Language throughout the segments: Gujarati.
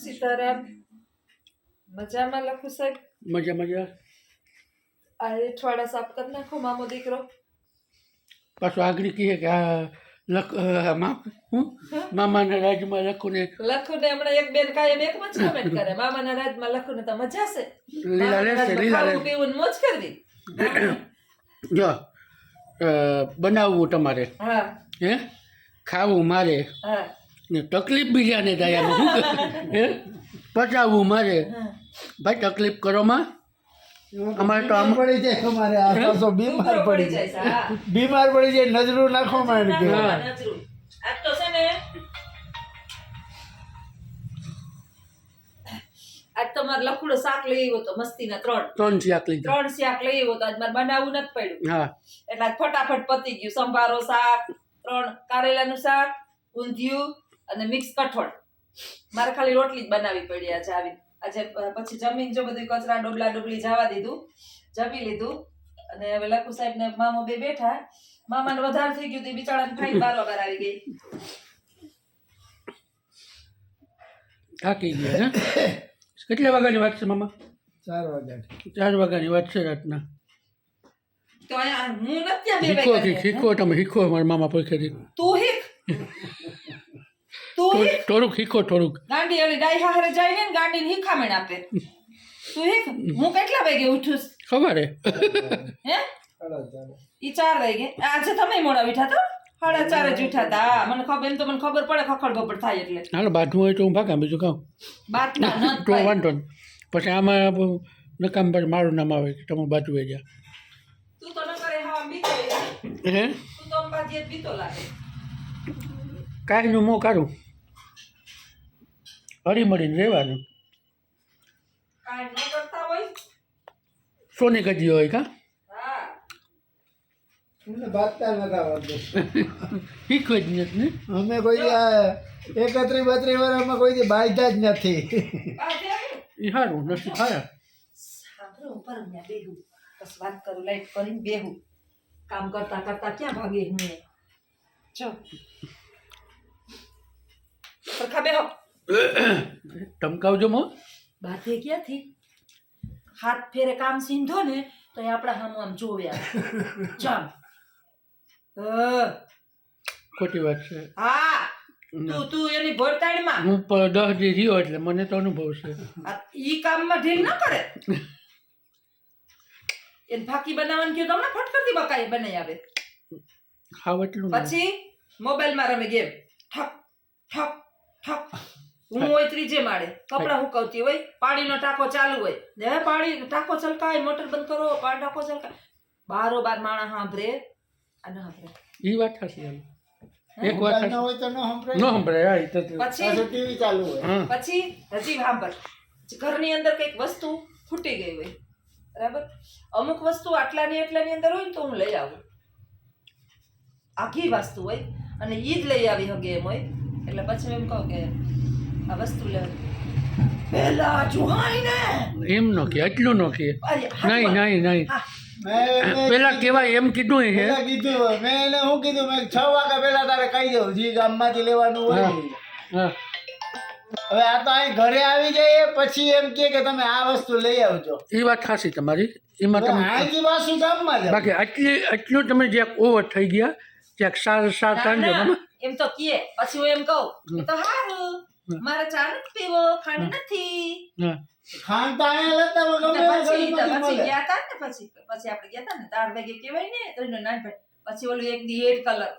સીતારામ મજામાં લખું સાહેબ. મજા આ અઠવાડા સાફ કરી નાખો મામો દીકરો. પાછું આગળ કહે કે આ મામાના રાજમાં લખુને લખુને હમણાં એક બેન કાયમ એક જ કમેન્ટ કરે મામાના રાજમાં લખુને તો મજા છે. લીલા લેશે લીલા ખાવું પીવું ને મોજ કરવી. જો બનાવવું તમારે હા હે ખાવું મારે હા ને તકલીફ બીજાને થાય આમાં શું હે પચાવવું મારે ભાઈ તકલીફ કરો માં અમારે તો આમ પડી જાય અમારે આ પાછો બીમાર પડી જાય જાય છે. હા બીમાર પડી જાય નજરું નાખો માંડ કે નજરું. આજ તો છે ને આજ તો મારે લખુડો શાક લઈ આવ્યો તો મસ્તીના 3 શાક લીધા 3 શાક લઈ આવ્યો તો આજ મારે બનાવવું નથી પડ્યું. હા એટલે આજ ફટાફટ પતી ગયું. સંભારો શાક 3 કારેલાનું શાક ઊંધિયું અને મિક્સ કઠોળ. મારે ખાલી રોટલી જ બનાવવી પડી આજે આવી. આજે પછી જમીન જો બધું કચરા ડોબલા ડોબલી જવા દીધું, જમી લીધું અને હવે લખુ સાહેબ ને મામો બે બેઠા. મામાને વધારે થઈ ગયું તો બિચારાને ખાઈ બારોબાર આવી ગઈ. થાકી ગયા હે કેટલા વાગ્યાની વાત છે મામા? 4 વાગ્યા 4 વાગ્યાની વાત છે રાતના. તો અહીંયા હું નથી ત્યાં બે શીખો વાગ્યા. શીખો તમે શીખો અમારા મામા પૂછેથી તું હીક તું હીક થોડુંક શીખો થોડુંક ગાંડી ઓલી ડાઈ હારે જાય ને ગાંડીને હિખામણ આપે. તું હીક હું કેટલા વાગે ઉઠું છું? ખબર હે હે ઈ 4 વાગે. આજે તમે મોડા ઉઠ્યા તો 4:30 જ ઉઠ્યા હતા. મને ખબર એમ તો મને ખબર પડે ખખડ બપડ થાય એટલે હાલો બાથું હોય તો હું ભાગા બીજું કહું બાત ના ન તો વાંધો નહીં. પછી આમાં નકામ પર મારું નામ આવે કે તમે બાજુ જા તું તો ન કરે હા બીતો હે તું તો અંબાજી બીતો લાગે. કાંઈનું મોં કાઢું હળી મળીને રહેવાનું. કાંઈ ન કરતા હોય સોની કજી હોય કા હા મને બાતતા નતા આવડતું શીખવે જ નથી ને અમે કોઈ દી આ 31 વર્ષમાં કોઈ દી બાંધ્યા જ નથી આ દેખ એ સારું નથી સારા સાંભળો ઉપર અહીંયા બેહું બસ વાત કરું લાઈટ કરીને બેહું. કામ કરતા કરતા ક્યાં ભાગે હું જો સરખા બેહો. ટમકાવજો મો બાધે ક્યાંથી હાથ ફેરે કામ સીંધો ને તો એ આપણા સામું આમ જોવ્યા ચાલ ખોટી વાત છે. હા તું એની ભરતાડમાં હું 10 દી રહ્યો એટલે મને તો અનુભવ છે. ઈ કામમાં ઢીલ ન કરે. એને ફાકી બનાવવાનું કીધું તમને ફટકરથી બકાઈ બનાવી આવે. ખાવ એટલું પછી મોબાઈલમાં રમે ગેમ ઠક ઠક ઠક. હું હોય 3 માળે કપડાં હુકવતી હોય પાણીનો ટાંકો ચાલુ હોય ને પાણી ટાંકો છલકાય મોટર બંધ કરો પાણી ટાંકો છલકાય. બારોબાર માણસ સાંભળે અને સાંભળે એ વાત સાચી એક વાત ન હોય તો ન સંભળાય ન સંભળાય હા, એ તો પછી પાછું ટીવી ચાલુ હોય હા પછી હજી સાંભળ ઘરની અંદર કંઈક વસ્તુ ફૂટી ગઈ હોય બરાબર. અમુક વસ્તુ આટલાની એટલાની અંદર હોય ને તો હું લઈ આવું. આખી વસ્તુ હોય અને ઈ જ લઈ આવી હગે એમ હોય એટલે પછી એમ કહું કે આ વસ્તુ લે પેલા જોહાય ને એમ ન કે એટલું ન કે અરે, નહીં નહીં નહીં મેં પેલા કેવાય એમ કીધું હે પેલા કીધું હોય. મેં એને શું કીધું મેં 6 વાગ્યા પહેલા તારે કહી દઉં જે ગામમાંથી લેવાનું હોય હા હા હવે આ તો અહીં ઘરે આવી જાય પછી એમ કે તમે આ વસ્તુ લઈ આવજો એ વાત ખાસી તમારી એમાં તમે અહીંથી પાછું ગામમાં જાય બાકી આટલું તમે જ્યાં ઓવર થઈ ગયા ત્યાં સાર ના, તાંજો ના, મામા એમ તો કીએ પછી હું એમ કહું એ તો હારું મારે ચા નથી પીવો ખાંડ નથી. હા ખાંડ તો અહીંયા લેતા હોય, ગમે એવા પછી ગલીમાંથી મળે. ગયા તા ને પછી આપણે ગયા તા ને 4 વાગે કહેવાય ને તો એનો નાન પછી ઓલું એક દી હેડ કલર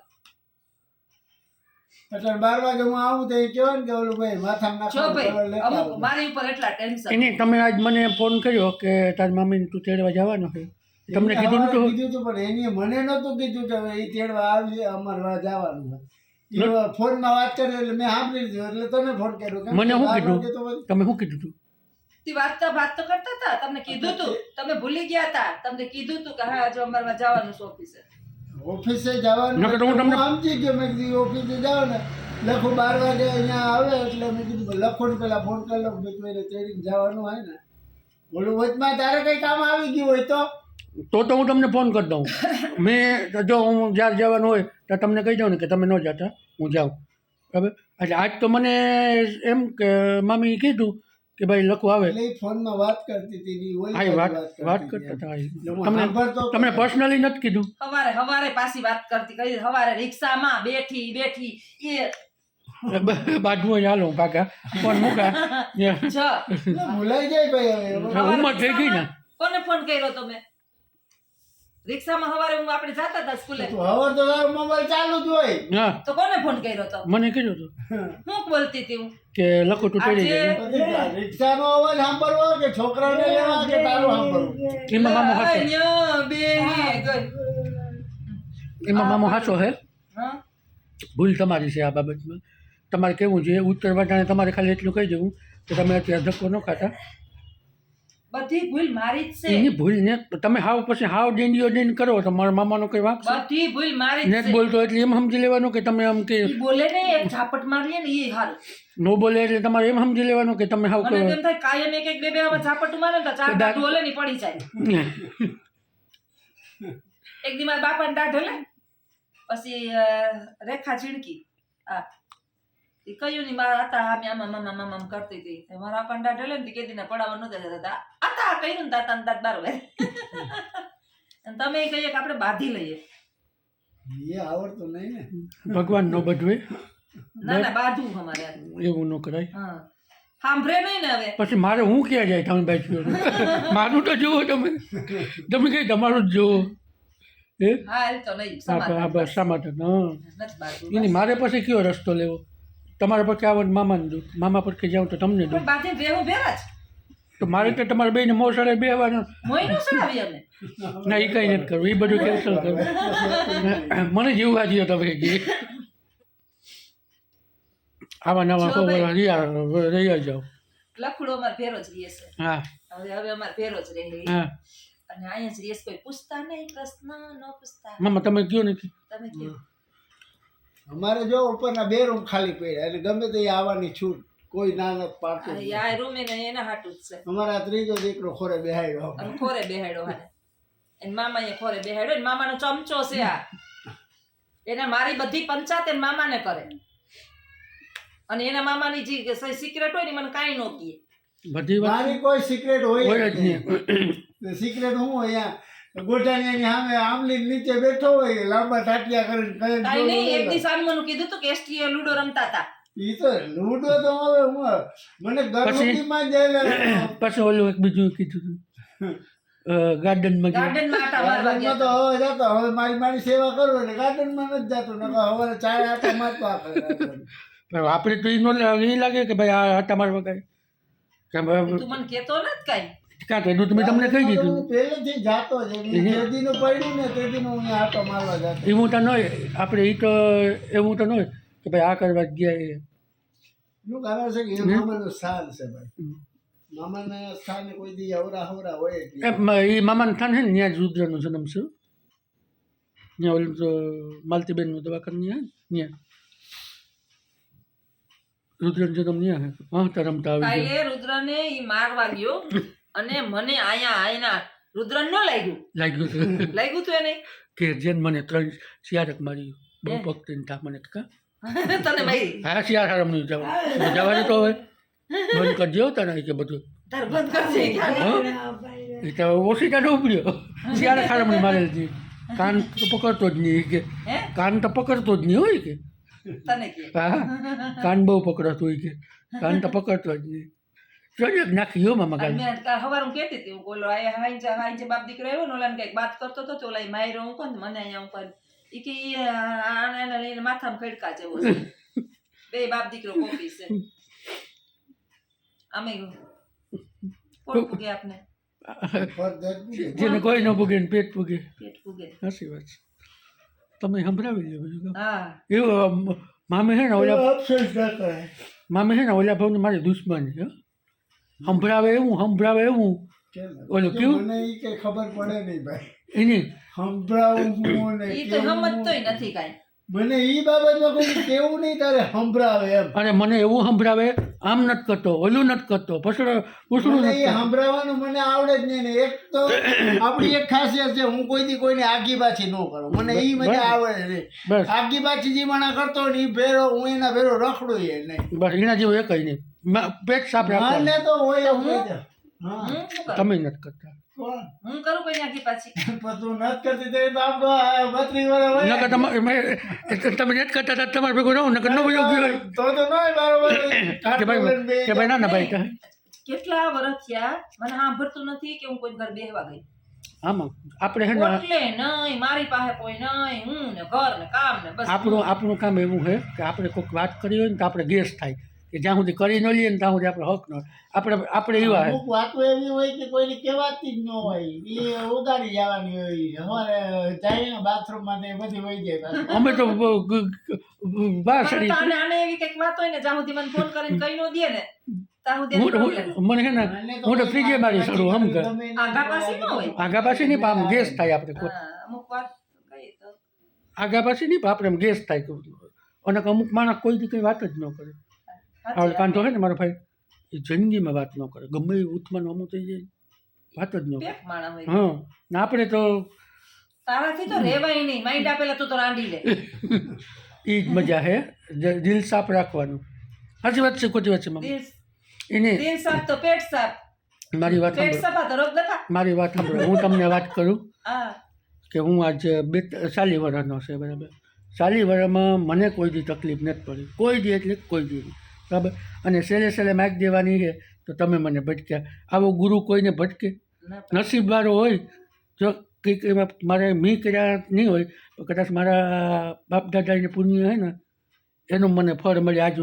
એટલે 12 વાગે હું આવું તો એ કહેવાય ને કે ઓલું ભાઈ માથામાં જો નાખવાનું ભાઈ કલર લેતા અમુક આવજો. મારી ઉપર એટલા ટેન્શન એને તમે આજ મને ફોન કર્યો કે તારી મામીને તું તેડવા જવાનો છે તમને એને કીધું હવારે નતું કીધું હતું પણ એને મને નહોતું કીધું કે હવે એ તેડવા આવી અમારે વા જવાનું છે. એ ફોનમાં વાત કરી એટલે મેં સાંભળી લીધું એટલે તને ફોન કર્યો કેમ મને કે શું 12 કીધું વાગે તો પછી તમે શું કીધું તું તી વાત તો કરતા હતા તમને કીધું તું તમે ભૂલી ગયા હતા તમને કીધું તું કે હા આજે અમારે જવાનું છે ઓફિસે. ઓફિસે જવાનું નકર તો હું તમને- સમજી ગયો મેં કીધું ઓફિસે જાવ ને લખો 12 વાગે અહીંયા આવે એટલે મેં કીધું લખો ને પેલા ફોન કરી લઉં મેં કીધું તેડીને જવાનું હોય ને બોલું વચમાં તારે કઈ કામ આવી ગયું હોય તો હું તમને ફોન કરી દઉં. મેં જો હું જ્યારે જવાનું હોય તો તમને કહી દઉં ને કે તમે ન જતા હું જાઉં બરાબર. એટલે આજ તો મને એમ કે મામી કીધું કે ભાઈ લખવું આવે એટલે ઈ ફોનમાં વાત કરતી હતી ને ઈ ઓલી હા એ બાજુ વાત કરતી કરતા હતા એટલે હું તમને સાંભળતો હતો. તમને પર્સનલી નથી કીધું હવારે પાછી વાત કરતી કઈ હવારે રિક્ષામાં બેઠી એ બાજુ હાલો કાકા ફોન મૂકા જ એટલે ભૂલાઈ જાય ભાઈ હવે ઉંમર થઈ ગઈ ને કોને ફોન કર્યો તમે રિક્ષામાં હવારે હું આપણે જાતા હતા સ્કૂલે તો હવે તો તારો મોબાઈલ ચાલુ જ હોય હા તો કોને ફોન કર્યો તો મને કીધું હતું હું બોલતી હતી હું કે લખો તું ચડી જાય પછી રિક્ષાનો અવાજ સાંભળવો કે છોકરાને લેવા કે તારું સાંભળવું એમાં મામો હાચો અહીંયા બેહી ગઈ. એમાં મામો હાચો હે હા ભૂલ તમારી છે આ બાબતમાં તમારે કેવું જોઈએ ઉત્તર વાટાણે તમારે ખાલી એટલું કહી દેવું કે તમે અત્યારે ધક્કો ન ખાતા બધી ભૂલ મારી જ છે એની ભૂલ ને તમે હાવ પછી હાવ ડેન્ડીઓ ડેન કરો તો મારા મામાનો કઈ વાંક છે બધી ભૂલ મારી જ નેટ છે બોલતો એટલે એમ સમજી લેવાનું કે તમે આમ કે ઈ બોલે ને એક ઝાપટ મારીએ ને ઈ હાલ નો બોલે એટલે તમારે એમ સમજી લેવાનું કે તમે હાવ મને તેમ થાય કાયમ એક બે આમાં ઝાપટ મારે ને તો ચાર કદાચ- દાંત ઓલે ની પડી જાય એક દી મારા બાપાને દાઢ હલે પછી રેખા ઝીણકી આ ઈ કયું ની મારા હતા આમ આમ કરતી હતી તે મારા બાપાને દાઢ હલે ને તે કેદી ના પડાવવા નતા જતા હતા કયું ને દાંત દાંત બાર અને તમે ઈ કહીએ કે આપણે બાંધી લઈએ એ આવડતું નહીં ને ભગવાન નો બધવે ના ના બાંધવું અમારે આ. એવું ન કરાય હા સાંભળે નહીં ને હવે પછી મારે હું ક્યાં જાય તમે બાજુ મારું તો જુઓ તમે તમે કઈ તમારું જ જુઓ એ હા એ તો નહીં હા સમાધાન બસ શા માટે હા નથી બાંધવું. એની મારે પછી કયો રસ્તો લેવો તમારા પર આવવાનું મામાને દુઃખ મામા પર જાઉં તો તમને પણ દુઃખ બાંધીને રહેવું ભેરા જ તો મારે તો તમારે બેને મોસાળે બેવાનું મોઈનું સડાવી અમે ના એ કંઈ નથી કરવું એ બધું કેન્સલ કરવું મને જીવવા દો તમે જે આવા નવા જો ભાઈ. ખબર રહ્યા જાઓ લખડો અમારે ભેરો જ રહે છે હા હવે અમારે ભેરો જ રહે હા અને અહીંયા જ રહે છે. કોઈ પૂછતા નહીં પ્રશ્ન ન પૂછતા મામા તમે કયો નથી તમે કહો અમારે જો ઉપરના બે રૂમ ખાલી પડ્યા એટલે ગમે તે આવવાની છૂટ કોઈ ના નથી પાડતું આ રૂમે ને એના હાટું જ છે અમારા ત્રીજો દીકરો ખોરે બેહાડ્યો અને ખોરે બેહાડ્યો હાને એને મામા એ ખોરે બેહાડ્યો ને મામાનો ચમચો છે આ એને મારી બધી પંચાયત એને મામાને કરે અને એના મામાની જે સિક્રેટ હોય ને મને કાંઈ ન કહે બધી વાત મારી કોઈ સિક્રેટ હોય હોય જ નહીં સિક્રેટ હું અહીંયા ગોઠાની સામે આમલી નીચે બેઠો હોય લાંબા ટાટિયા કરીને કાંઈ નહીં એક કઈ દિવસ આનમનું કીધું તું કે એસટી લૂડો રમતા હતા ઈ તો લૂડો તો હવે હું મને ગરમીમાં જાય પછી ઓલું એક બીજું કીધું હતું ગાર્ડનમાં ગયા ગાર્ડનમાં આટા મારવા ગાર્ડનમાં ગયા તો હવે જતો હવે મારી સેવા કરું એટલે ગાર્ડનમાં નથી જતો નકર હવે ચાર આટા મારતો આખા garden. પણ આપણે તો એ લાગે કે ભાઈ આ આટા મારવા કાંઈ તું મને કેતો નથી કાંઈ ક્યાં તો એનું તમે તમને કહી દીધું હું પહેલેથી જાતો જ જેદીનું પડ્યું ને તેદીનું હું અહીંયા આટો મારવા જતો એવું તો ન હોય આપણે એ તો એવું તો ન હોય કે ભાઈ આ કરવા જ ગયા એ શું કારણ છે કે એ મામાનું સ્થાન છે ભાઈ મામાના સ્થાને કોઈ દી હવરા હોય જ નહીં. એ મામાનું સ્થાન છે ને ત્યાં જ રુદ્રનો જન્મ છે ત્યાં ઓલું તો માલતીબેનનું દવાખાનું ત્યાં ત્યાં રુદ્રનો જન્મ ત્યાં હે હા રમતા આવી ગયા કાલે રુદ્રને ઈ મારવા ગયો અને મને આયા રુદ્રન ન લાગ્યું લાગ્યું હતું લાગ્યું તું એને કે જેન મને 3 શિયારક મારી બહુ પકડીને થા મને કા તને મારી હા શિયાર હારમનું જવા તો હવે બંધ કરજો તને કે બધું તાર બંધ કરજે એ તો ઓછી કાઢો ઉપડ્યો શિયાર હારમણી મારેલી કાન તો પકડતો જ નહીં કે હે કાન તો પકડતો જ નહીં હોય કે તને કે હા કાન બહુ પકડતો હોય કે કાન તો પકડતો જ નહીં જોઈએ નાખ્યો મામા કાન મેં હવાર હું કહેતી હતી હું બોલો આયા હાઈ બાપ દીકરો આવ્યો ને ઓલાને કઈક વાત કરતો હતો તો ઓલા ઈ માયરો હું કોણ મને અહીંયા હું કોણ ઈ કે ઈ આને લઈને માથામાં ખડકા જેવો છે બે બાપ દીકરો કોપી છે આમે કોણ પૂગે આપને જેને કોઈ ન પૂગે ને પેટ પૂગે પેટ પૂગે સાચી વાત છે તમે સંભળાવી લો બીજું હા એવું મામે છે ને ઓલા અફસોસ ના કરે મામે છે ને ઓલા ભાવને મારી દુશ્મન છે સંભળાવે એવું કેમ? ઓલું કેવું? મને ઈ કઈ ખબર પડે નહીં ભાઈ એની સંભળાવું હું ને ઈ તો કેવું સમજતોય નથી કાંઈ મને ઈ બાબતમાં કોઈ કેવું નહીં તારે સંભળાવે એમ. અને મને એવું સંભળાવે આમ નથી કરતો ઓલું નથી કરતો પૂછડું મને નથી એ કરતો. સંભળાવવાનું મને આવડે જ નહીં ને. એક તો આપણી એક ખાસિયત છે, હું કોઈથી કોઈને આગી પાછી ન કરું. મને ઈ મજા આવડે નહીં. બસ આગી પાછી જે માણા કરતો હોય ને ઈ ભેરો હું એના ભેરો રખડું એ નહીં. બસ એના જેવું એ કઈ નહીં પેટ સાફ રાખવાનું મને તો હોય એવું જ. હા હું શું કરું? તમે નથી કરતા કોણ? હું કરું કોઈ આખી પાછી પણ તું નથી કરતી તો એ તો આપણો 32 વર્ષ હોય. નકર તમે નથી કરતા હતા તમારે ભેગું રહું નકર ન ભેગું ગયો તો નોય બરોબર. કે ભાઈ ના ભાઈ કહે કેટલા વર્ષ થયા મને સાંભળતું નથી કે હું કોઈ ઘર બેહવા ગઈ આમાં આપણે હે ને એટલે નહીં મારી પાસે કોઈ નહીં, હું ને ઘર ને કામ ને બસ આપણું કામ એવું છે કે આપણે કોઈક વાત કરી હોય ને તો આપણે ગેસ થાય કે જ્યાં સુધી કરી ન લઈએ ને ત્યાં સુધી આપણે હક ન હોય. આપણે એવા છે અમુક વાતો એવી હોય કે કોઈને કહેવાતી જ ન હોય. એ ઉગાડી જવાની હોય. અમારે જાય ને બાથરૂમમાં ને બધી વહી જાય પાછું. અમે તો બહાર પણ સડી તાને આને એવી કંઈક વાત હોય ને જ્યાં સુધી મને ફોન કરીને કઈ નો દે ને ત્યાં સુધી એનો problem. મને છે ને હું તો ત્રીજે મારી સડું હમ કે ગમે એને આગા પાછી ન હોય. આગા પાછી નહીં પણ આમ ગેસ થાય આપણે હા, અમુક વાત કહીએ તો આગા પાછી નહીં પણ આપણે એમ ગેસ થાય અને અમુક માણસ કોઈ દી કંઈ વાત જ ન કરે. સાચી કાંતો છે ને મારો ભાઈ એ જિંદગીમાં વાત ન કરે ગમે એ ઉત્માન અમુક થઈ જાય વાત જ ન કરે. પેક માણા હોય. હા ને આપણે તો તારાથી તો રેવાય નહીં. માઇન્ડ આપેલા તું તો રાંડી લે. એ જ મજા છે દિલ સાફ રાખવાનું. સાચી વાત છે ખોટી વાત છે મમ્મી દિલ એની દિલ સાફ તો પેટ સાફ. મારી વાત પેટ સાંભળો સફા તો રોગ દફા. મારી વાત સાંભળો હું તમને વાત કરું હા કે હું આજ 40 વર્ષનો છે બરાબર 40 વર્ષમાં મને કોઈ દી તકલીફ નથી પડી કોઈ દી એટલે કોઈ દી નહીં બરાબર. અને સેલે માઇક દેવાની છે તો તમે મને ભટક્યા. આવો ગુરુ કોઈને ભટકે ના, નસીબવાળો હોય જો કંઈક એમાં મારે મી કર્યા નહીં હોય તો કદાચ મારા બાપ દાદાની પુણ્ય હોય ને એનું મને ફળ મળે. આજુ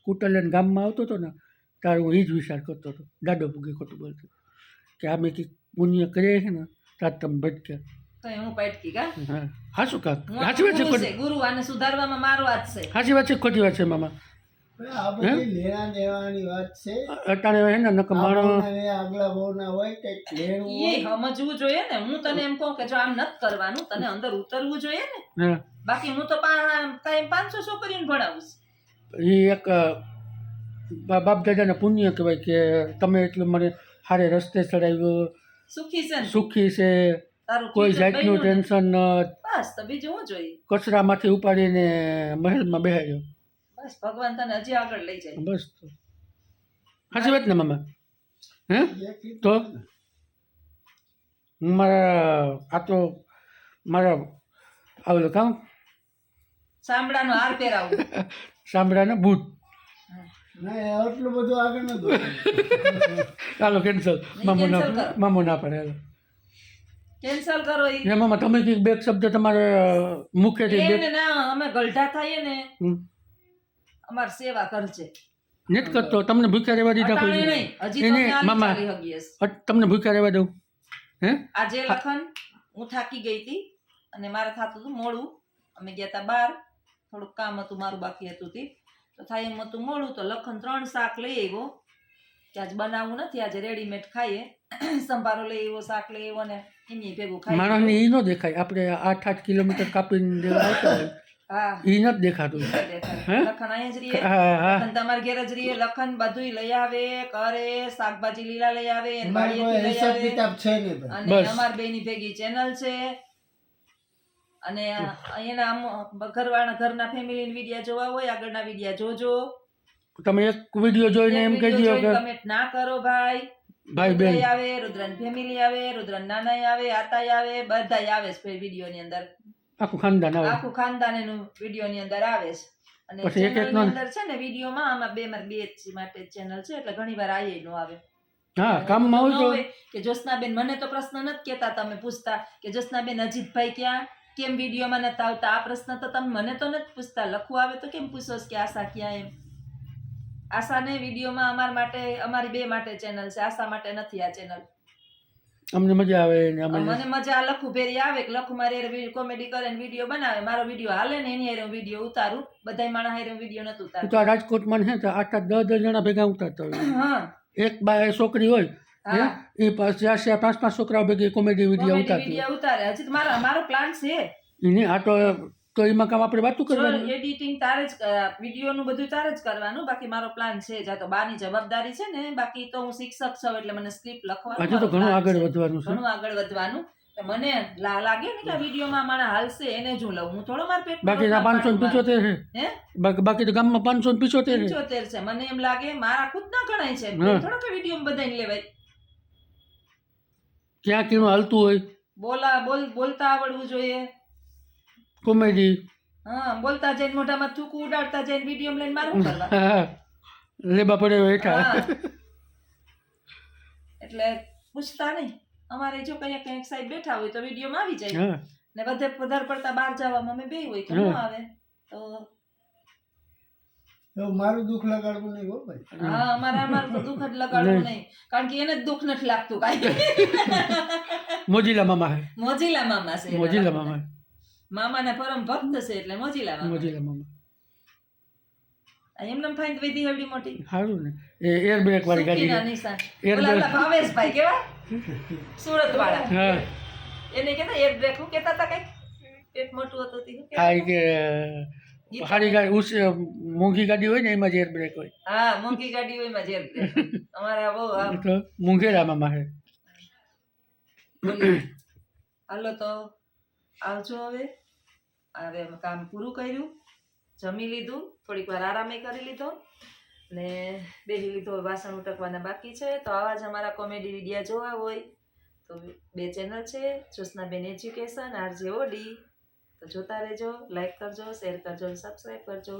કુટલન ગામમાં આવતો હતો ને ત્યારે હું એ જ વિચાર કરતો હતો દાદો ભૂગી ખોટું બોલતો કે આ મેં કંઈક પુણ્ય કરીએ છે ને ત્યારે તમે ભટક્યા. તો હું પટકી કા હા હાચું કાક હું સાચી વાત છે ગુરુ છે, ગુરુ આને સુધારવામાં મારો હાથ છે. સાચી વાત છે ખોટી વાત છે મામા આ બધી લેણા દેવાની વાત છે. અટાણે હે ને નકર આ માણસ બહુના ને આગલા બહુના હોય કંઈક લેણું એ હોય. સમજવું જોઈએ ને. હું તને એમ કહું કે જો આમ નથી કરવાનું, તને અંદર ઉતરવું જોઈએ ને. હા બાકી હું તો કાંઈ 500 છોકરીઓને ભણાવું છું. એ એક બાપ દાદાને પુણ્ય કહેવાય કે તમે એટલું મને સારે રસ્તે ચડાવ્યો સુખી છે ને સુખી છે તારું કોઈ future જાતનું બન્યું ને. ટેન્શન ન બસ તો બીજું હું જોઈએ. કચરામાંથી ઉપાડીને મહેલમાં બેહાડ્યો બસ ભગવાન તને હજી આગળ લઈ જાય. બસ તો સાચી વાત ને મામા હે એક તો હું મારા આ તો મારા આવેલું કામ ચામડાનો હાર પહેરાવું. સાંભળાને બૂટ ના આટલું બધું આગળ ન દોડે. ચાલો કેન્સલ મામો cancel ના કરો. મામો ના પડે હાલો. કેન્સલ કરો ઈ. એ મામા તમે કંઈક બે શબ્દ તમારે મુખ્યથી બે એને ના અમે ગલઢા થઈએ ને હમ. અમાર સેવા કરજે. નથી કરતો તમને ભૂખ્યા રહેવા દીધા અટાણે કોઈ નહીં, હજી તો એને અમે આલી મામા ચાલી હગીએ છે. તમને ભૂખ્યા રહેવા દઉં હે આજે લખન હું થાકી ગઈ હતી અને મારે થતું હતું મોડું. અમે ગયા હતા બહાર, થોડુંક કામ હતું મારું બાકી હતું તે તો થાય એમ હતું મોડું. તો લખન 3 શાક લઈ આવ્યો કે આજ બનાવવું નથી, આજે રેડીમેડ ખાઈએ. સંભારો લઈ આવ્યો, શાક લઈ આવ્યો ને એની ભેગું ખાઈ માણસને એ ન દેખાય આપણે 8-8 કિલોમીટર કાપીને દેવા આવતા હોય હા એ નથી દેખાતું હે? લખન અહીંયા જ રહીએ. હા હા લખન તમારા ઘેર જ રહીએ. લખન બધુંય લઈ આવે કરે, શાકભાજી લીલા લઈ આવે, અમારે કોઈ વાડીએથી લઈ હિસાબ આવે. કિતાબ છે નહીં ભાઈ. અને બસ. અમાર બેની ભેગી ચેનલ છે અને એના ઘરના ફેમિલી વિડિયા જોવા હોય આગળના વિડિયા જોજો. તમે એક વિડીયો જોઈને એમ કહી દો કે કમેન્ટ ના કરો ભાઈ. ભાઈ બેન રુદ્રય આવે, રુદ્રન ફેમિલી આવે, રુદ્રન નાનાય આવે, આતાય આવે, બધાય આવે છે વિડિયો ની અંદર. આખું ખાનદાન આવે આખું ખાનદાન એનું વિડિયો ની અંદર આવે છે. અને પછી એક channel એકનો- ની અંદર છે ને વિડિયોમાં આમાં બે માટે ચેનલ છે એટલે ઘણીવાર આયે નો આવે. હા કામમાં હોય ન તો હોય કે જ્યોત્સનાબેન મને તો પ્રશ્ન નથી કહેતા, તમે પૂછતા કે જ્યોત્સનાબેન અજીતભાઈ ક્યાં, કેમ વિડીયોમાં નથી આવતા. આ પ્રશ્ન તો તમે મને તો નથી પૂછતા, લખવું આવે તો કેમ પૂછો છો કે આશા ક્યાં એમ. આશાને વિડીયોમાં અમારી બે માટે ચેનલ છે, આશા માટે નથી આ ચેનલ. અમને મજા આવે ને અમે મને મજા આ લખું ભેરી આવે કે લખું મારી કોમેડી કરે ને વિડીયો બનાવે, મારો વિડીયો હાલે ને એની હારે હું વિડીયો ઉતારું. બધાય માણસ હારે હું વિડીયો નથી હું ઉતારતો. તો આ રાજકોટમાં છે તો 8-10 જણા ભેગા ઉતારતા હોય હા એક બાય છોકરી હોય હા એ પાસે 4-5 છોકરાઓ ભેગી કોમેડી વિડીયો કોમેડી ઉતારતી વિડીયો ઉતારે. હજી તો મારો પ્લાન છે. એની આ તો તો એમાં કામ આપણે વાતું કરવાની એડિટિંગ તારે જ વિડીયોનું બધું તારે જ કરવાનું. બાકી મારો પ્લાન છે જા તો બાની જવાબદારી છે ને. બાકી તો હું શિક્ષક છું એટલે મને સ્ક્રિપ્ટ લખવાનું હજુ તો ઘણું આગળ વધવાનું છે. ઘણું આગળ વધવાનું. તો મને લાગે ને કે આ વિડીયોમાં મારા હાલશે એને જ હું લઉં. હું થોડો માર પેટ બાકી 575 છે હે બાકી તો ગામમાં 575 છે 75 છે. મને એમ લાગે મારા ખુદ ના ગણાય છે. હા. થોડો કે વિડીયો બધાને લેવાય. ક્યાં કીણું હાલતું હોય બોલતા આવડવું જોઈએ. કોમેડી હા, બોલતા જઈને મોઢામાં થૂકું ઉડાડતા જઈને વિડીયો લઈને મારે શું કરવા? લેબા પડે હેઠા હા. એટલે પૂછતા નહીં. અમારે જો કંઈક સાહેબ બેઠા હોય તો વિડીયોમાં આવી જાય. હા ને વધારે પડતા બહાર જવામાં અમે બે હોય તો ન આવે. તો એવું મારું દુઃખ લગાડવું નહીં હો ભાઈ. હા, અમારે તો દુઃખ જ લગાડવું નહીં. કારણ કે એને જ દુઃખ નથી લાગતું કાંઈ. મોજીલા મામા હે મોજીલા મામા છે. મોજીલા મામા મામાના પરમ ભક્ત છે એટલે મોજીલા મામા. મોજીલા મામા એમને ફાઈન વધી એવડી મોટી સારું ને એ એર બ્રેક વાળી ગાડી સુખીના નિશાન. Air ઓલા brake. આપણા ભાવેશભાઈ કેવા સુરત વાળા હા એને કેતા એર બ્રેક હું કેતા હતા કઈ પેટ મોટું હતું તે શું હા કહેતા? એ કે સારી ગાડી મોંઘી ગાડી હોય ને એમાં જ એર બ્રેક હોય હા, મોંઘી ગાડી હોય એમાં જ એર બ્રેક. અમારા બહુ આમ તો મુંગેરા મામા હે બોલીએ. હાલો તો આવજો હવે. હવે અમે કામ પૂરું કર્યું, જમી લીધું, થોડીક વાર આરામે કરી લીધો ને બેસી લીધો. વાસણ ઉટકવાના બાકી છે. તો આવા જ અમારા કોમેડી વિડીયો જોવા હોય તો 2 ચેનલ છે, જ્યોત્સનાબેન એજ્યુકેશન, RJ ઓડી. તો જોતા રહેજો, લાઈક કરજો, શેર કરજો, સબસ્ક્રાઈબ કરજો.